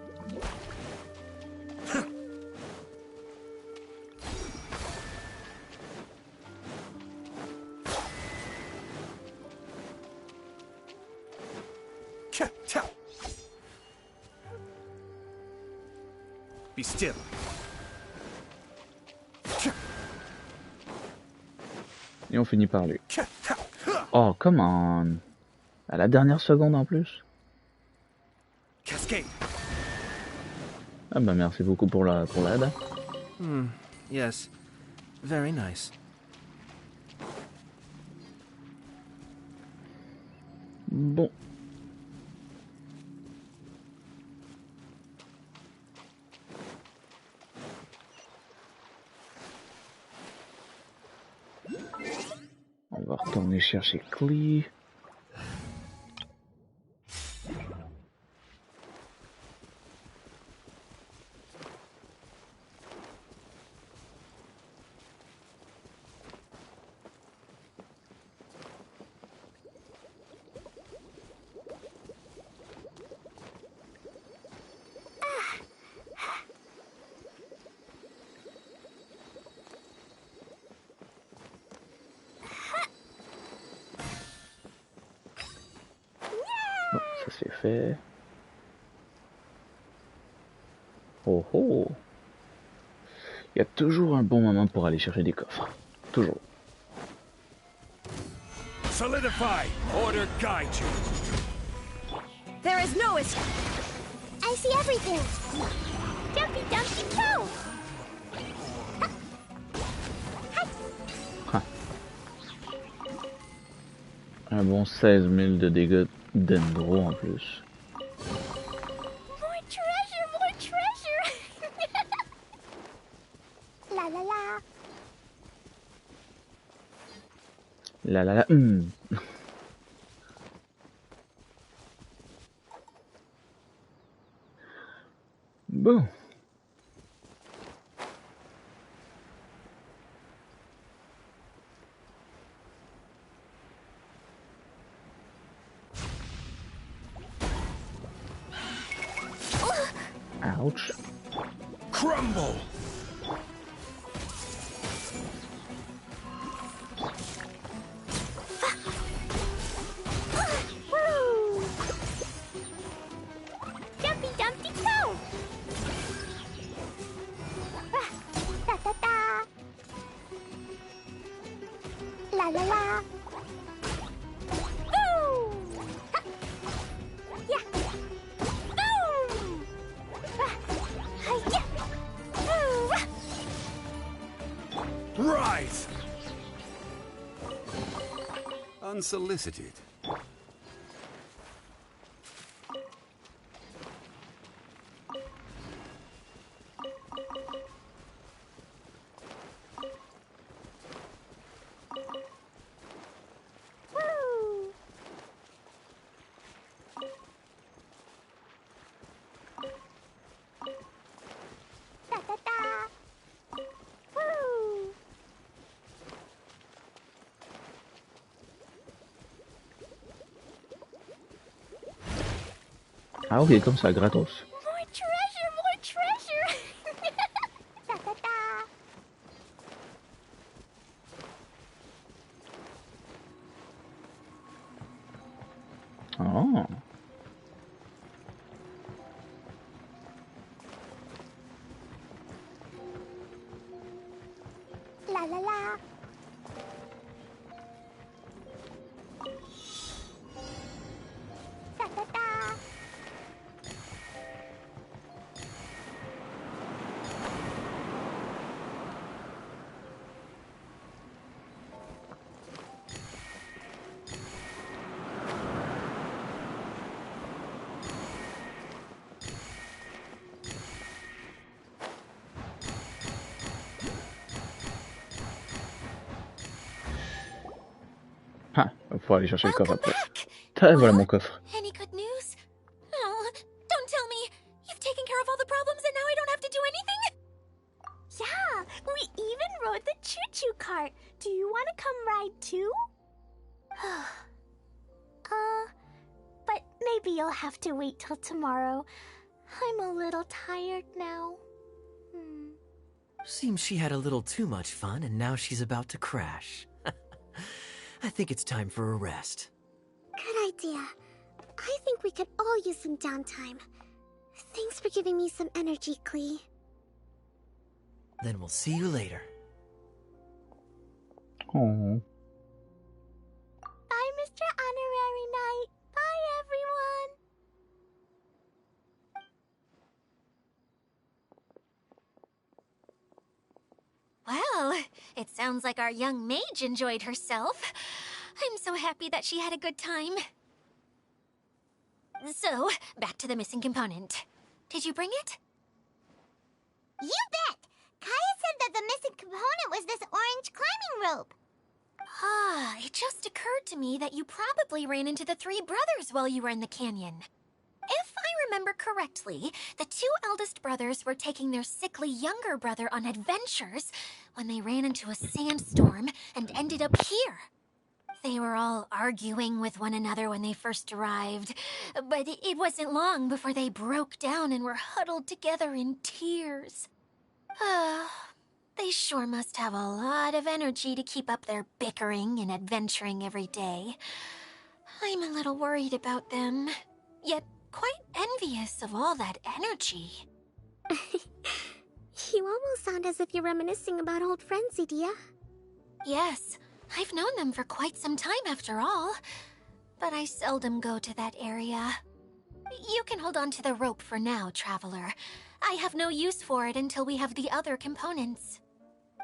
S6: Be still.
S1: Et on finit par lui. Oh, come on. À la dernière seconde en plus.
S6: Cascade.
S1: Ah bah merci beaucoup pour l'aide.
S6: Yes. Very nice.
S1: Bon. On va retourner chercher KLEE. Bon, ça c'est fait. Oh oh. Il y a toujours un bon moment pour aller chercher des coffres. Toujours.
S3: Solidify! Order guide you!
S5: There is no escape. I see everything. Dumpy Dumpty Toe.
S1: Un bon 16 000 de dégâts d'Endro en plus.
S5: More treasure, more treasure. La la la.
S1: La la la. Bon. Ouch.
S3: Crumble!
S5: Woo. Dumpy Dumpty Toe. Da da da. La la la. Woo. Yeah. Boom.
S3: Rise! Unsolicited.
S5: Woo. Da da da. Woo.
S1: Ah ok, comme ça, gratos.
S5: More treasure, more treasure. Da da da.
S1: Oh.
S5: La la la. Da da da.
S1: Ah, il faut aller chercher le coffre
S2: Welcome
S1: après.
S2: back.
S1: Voilà
S2: Well,
S1: mon coffre.
S2: any good news? Oh, don't tell me. You've taken care of all the problems and now I don't have to do anything?
S5: Yeah, we even rode the choo-choo cart. Do you want to come ride too? But maybe you'll have to wait till tomorrow. I'm a little tired now.
S8: Seems she had a little too much fun and now she's about to crash. I think it's time for a rest.
S7: Good idea. I think we could all use some downtime. Thanks for giving me some energy, KLEE.
S8: Then we'll see you later.
S1: Oh.
S5: Bye, Mr. Honorary Knight. Bye, everyone.
S2: Well, it sounds like our young mage enjoyed herself. I'm so happy that she had a good time. So, back to the missing component. Did you bring it? You bet! Kaya said that the missing component was this orange climbing rope. Ah, it just occurred to me that you probably ran into the three brothers while you were in the canyon. If I remember correctly, the two eldest brothers were taking their sickly younger brother on adventures when they ran into a sandstorm and ended up here. They were all arguing with one another when they first arrived, but it wasn't long before they broke down and were huddled together in tears. They sure must have a lot of energy to keep up their bickering and adventuring every day. I'm a little worried about them, yet quite envious of all that energy.
S7: You almost sound as if you're reminiscing about old friends, Edea.
S2: Yes, I've known them for quite some time after all, but I seldom go to that area. You can hold on to the rope for now, Traveler. I have no use for it until we have the other components.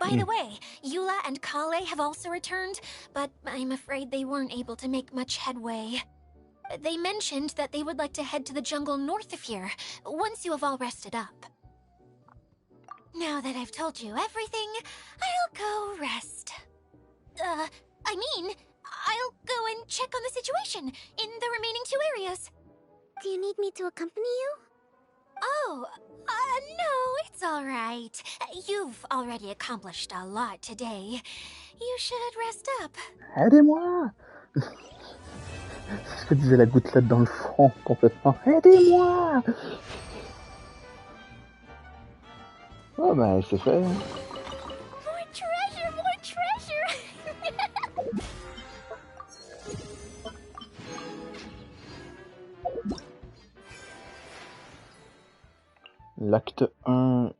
S2: By the way, Eula and KLEE have also returned, but I'm afraid they weren't able to make much headway. They mentioned that they would like to head to the jungle north of here, once you have all rested up. Now that I've told you everything, I'll go rest. I'll go and check on the situation in the remaining two areas.
S7: Do you need me to accompany you?
S2: Oh, no, it's all right. You've already accomplished a lot today. You should rest up.
S1: Aidez-moi! C'est ce que disait la gouttelette dans le front, complètement. Aidez-moi! Oh, bah, c'est fait.
S5: More treasure, more treasure!
S1: L'acte 1.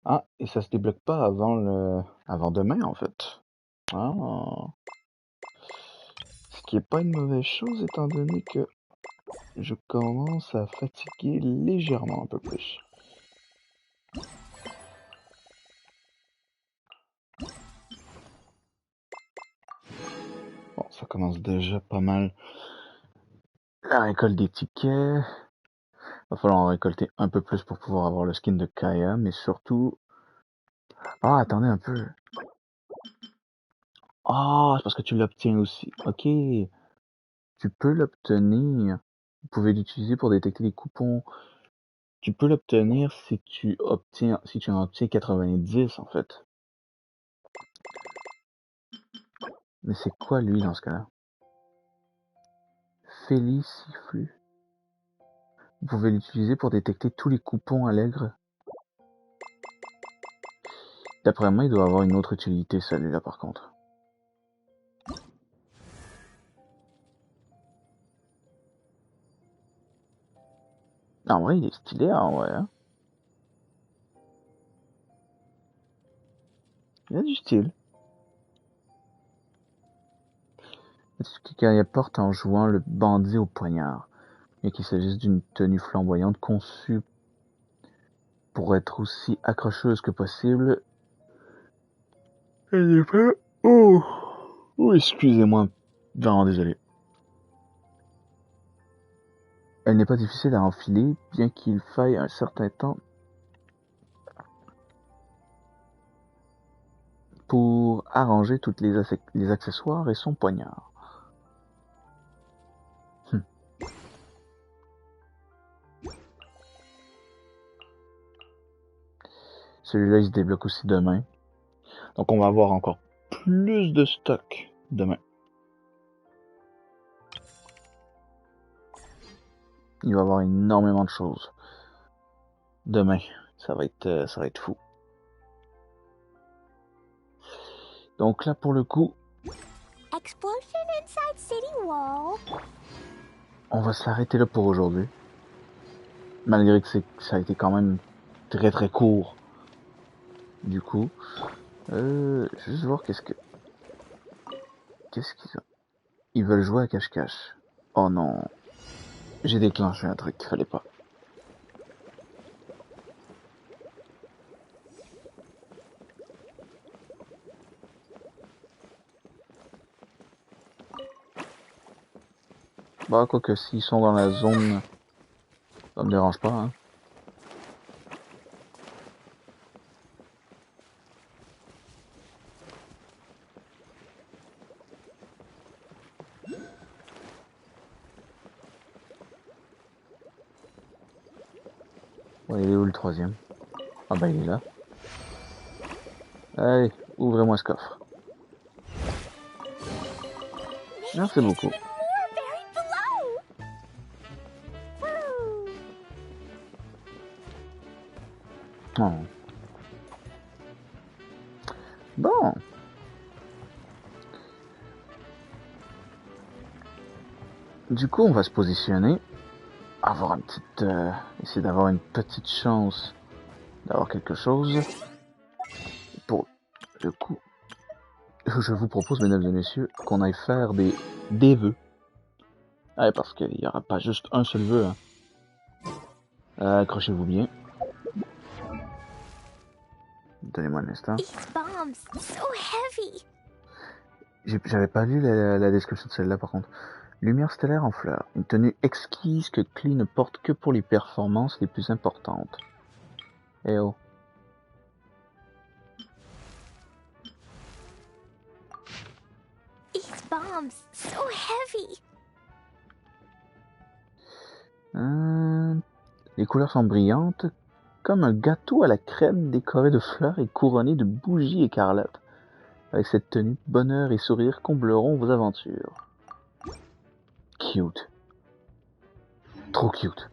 S1: Ah, et ça se débloque pas avant demain, en fait. Ah. Ce qui est pas une mauvaise chose, étant donné que je commence à fatiguer légèrement un peu plus. Bon, ça commence déjà pas mal. La récolte des tickets. Va falloir en récolter un peu plus pour pouvoir avoir le skin de Kaya, mais surtout... Ah, attendez un peu. Ah, c'est parce que tu l'obtiens aussi. Ok. Tu peux l'obtenir. Vous pouvez l'utiliser pour détecter les coupons. Tu peux l'obtenir si tu en obtiens 90, en fait. Mais c'est quoi, lui, dans ce cas-là? Féliciflu. Vous pouvez l'utiliser pour détecter tous les coupons allègres. D'après moi, il doit avoir une autre utilité, celui-là, par contre. En vrai, il est stylé, en vrai. Hein. Il a du style. Est-ce que quelqu'un apporte en jouant le bandit au poignard, et qu'il s'agisse d'une tenue flamboyante conçue pour être aussi accrocheuse que possible. Elle n'est pas... Oh, excusez-moi, vraiment désolé. Elle n'est pas difficile à enfiler, bien qu'il faille un certain temps pour arranger toutes les accessoires et son poignard. Celui-là, il se débloque aussi demain. Donc on va avoir encore plus de stock demain. Il va y avoir énormément de choses. Demain, ça va être fou. Donc là, pour le coup,
S5: Explosion inside city wall.
S1: on va s'arrêter là pour aujourd'hui. Malgré que ça a été quand même très très court. Du coup, juste voir qu'est-ce qu'ils ont. Ils veulent jouer à cache-cache. Oh non. J'ai déclenché un truc qu'il fallait pas. Bah, quoique s'ils sont dans la zone, ça me dérange pas, hein. Ouais, il est où le troisième? Ah bah il est là. Allez, ouvrez-moi ce coffre. Merci beaucoup. Oh. Bon. Du coup, on va se positionner. Avoir essayer d'avoir une petite chance d'avoir quelque chose. Pour le coup, je vous propose, mesdames et messieurs, qu'on aille faire des vœux. Ouais, parce qu'il n'y aura pas juste un seul vœu. Hein. Accrochez-vous bien. Donnez-moi un instant. J'avais pas lu la description de celle-là par contre. Lumière stellaire en fleurs. Une tenue exquise que KLEE ne porte que pour les performances les plus importantes. Eh oh.
S5: These bombs, so heavy.
S1: Les couleurs sont brillantes, comme un gâteau à la crème décoré de fleurs et couronné de bougies écarlates. Avec cette tenue, bonheur et sourire combleront vos aventures. Cute. Trop cute.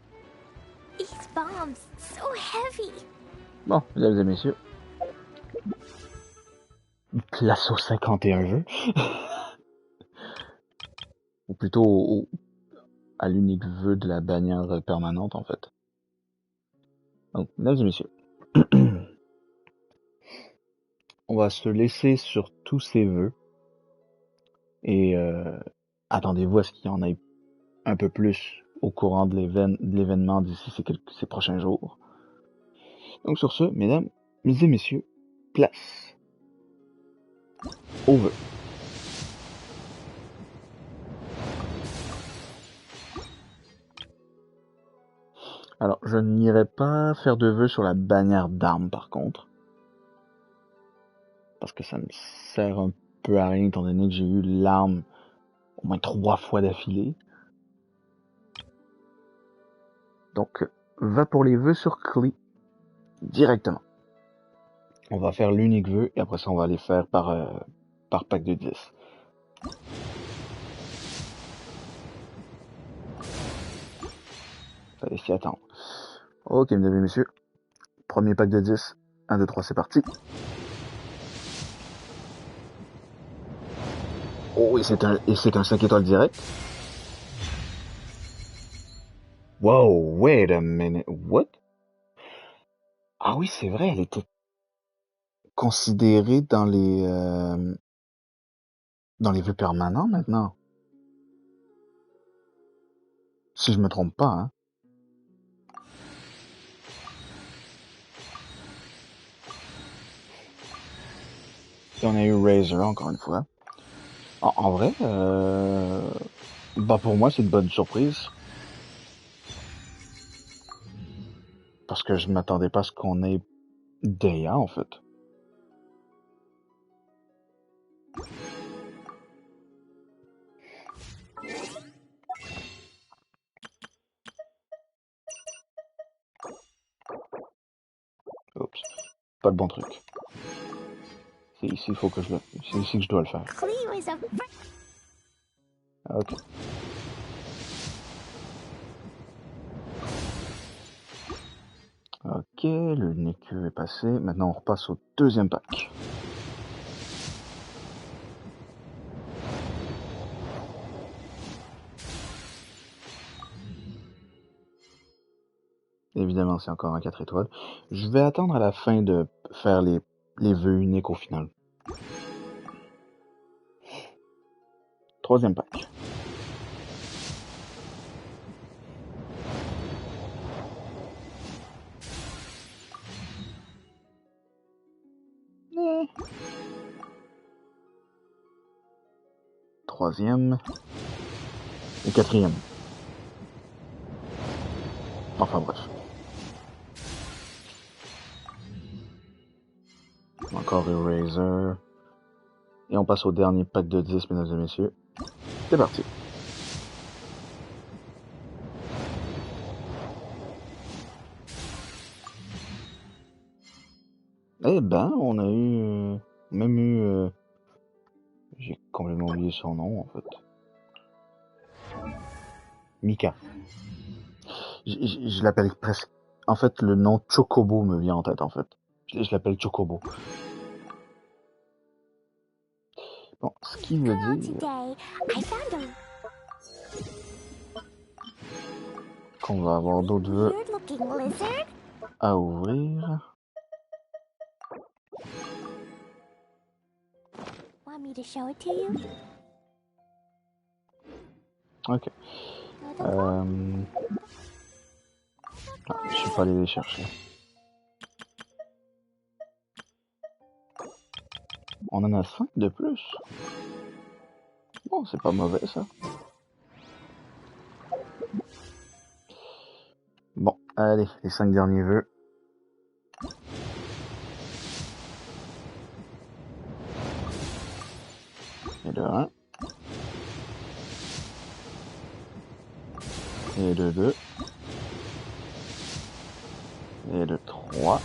S5: These bombs, so heavy.
S1: Bon, mesdames et messieurs. Place au 51 jeux. Ou plutôt à l'unique vœu de la bannière permanente, en fait. Donc, mesdames et messieurs. On va se laisser sur tous ces vœux. Et attendez-vous à ce qu'il y en ait un peu plus au courant de l'événement d'ici ces prochains jours. Donc sur ce, mesdames et messieurs, place au vœu. Alors, je n'irai pas faire de vœux sur la bannière d'armes par contre. Parce que ça me sert un peu à rien étant donné que j'ai eu l'arme au moins 3 fois d'affilée. Donc, va pour les vœux sur KLEE directement. On va faire l'unique vœu et après ça on va les faire par pack de 10. Fallait s'y attendre. Ok, mesdames et messieurs. Premier pack de 10. 1, 2, 3, c'est parti. Oh, et c'est un 5 étoiles direct. Wow, wait a minute. What? Ah oui, c'est vrai, elle était considérée dans les vœux permanents maintenant. Si je me trompe pas, hein. Et on a eu Razor encore une fois. En vrai, bah pour moi c'est une bonne surprise. Parce que je m'attendais pas à ce qu'on ait Deya en fait. Oups, pas le bon truc. C'est ici, il faut que je le... C'est ici que je dois le faire.
S5: KLEE was a
S1: Ok. Ok, le NEQ est passé. Maintenant on repasse au deuxième pack. Évidemment, c'est encore un 4 étoiles. Je vais attendre à la fin de faire les vœux uniques au final. Troisième pack. Troisième. Et quatrième. Enfin bref. Encore Eraser. Et on passe au dernier pack de 10, mesdames et messieurs. C'est parti. Eh ben, on a eu... même eu... j'ai complètement oublié son nom, en fait. Mika. Je l'appelle presque... En fait, le nom Chocobo me vient en tête, en fait. Je l'appelle Chocobo. Bon, ce qui veut dire... qu'on va avoir d'autres vœux à ouvrir. Ok. Ah, je suis pas allé les chercher. On en a 5 de plus. Bon, c'est pas mauvais ça. Bon, allez, les 5 derniers vœux. Et de 1. Et de 2. Et de 3.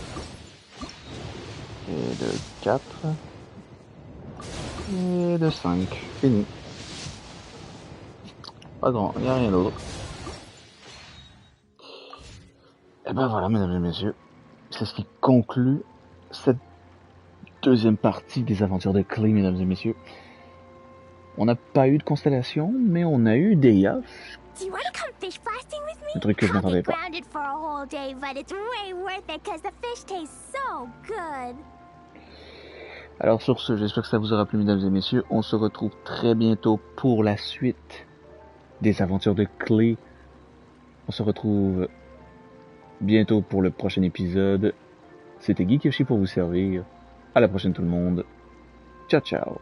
S1: Et de 4. Et de 5. Fini. Pas grand, il n'y a rien d'autre. Et ben voilà, mesdames et messieurs. C'est ce qui conclut cette deuxième partie des aventures de KLEE, mesdames et messieurs. On n'a pas eu de constellation, mais on a eu des yachts. Un truc que je m'attendais pas. Alors sur ce, j'espère que ça vous aura plu, mesdames et messieurs. On se retrouve très bientôt pour la suite des aventures de KLEE. On se retrouve bientôt pour le prochain épisode. C'était GeekYoshii pour vous servir. À la prochaine tout le monde. Ciao ciao.